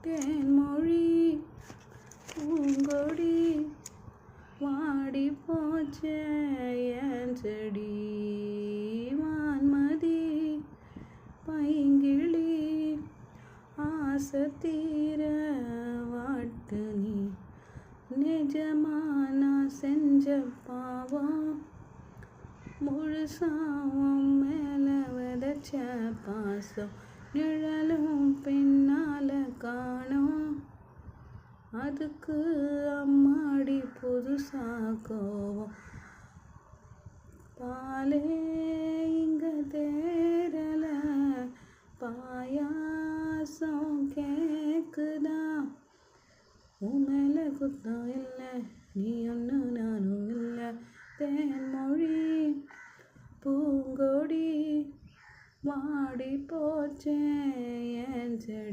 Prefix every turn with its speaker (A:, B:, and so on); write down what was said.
A: தேன்மொழி பூங்கொடி வாடி போச்சே என் செடி வான்மதி பைங்கிளி ஆசை தீர வாட்டு நீ நிஜமான செஞ்ச பாவம் முழுசாவும் மேல விதைச்ச பாசம் நிழலும் பின்னால காணோம் அதுக்கு அம்மாடி புதுசா கோவம் பாலே இங்க தேரல பாயாசம் கேக்குதா உமேல குத்தம் இல்லை நீ ஒன்று நானும் இல்லை தேன்மொழி பூங்கொடி வாடி போச்சே என் செடி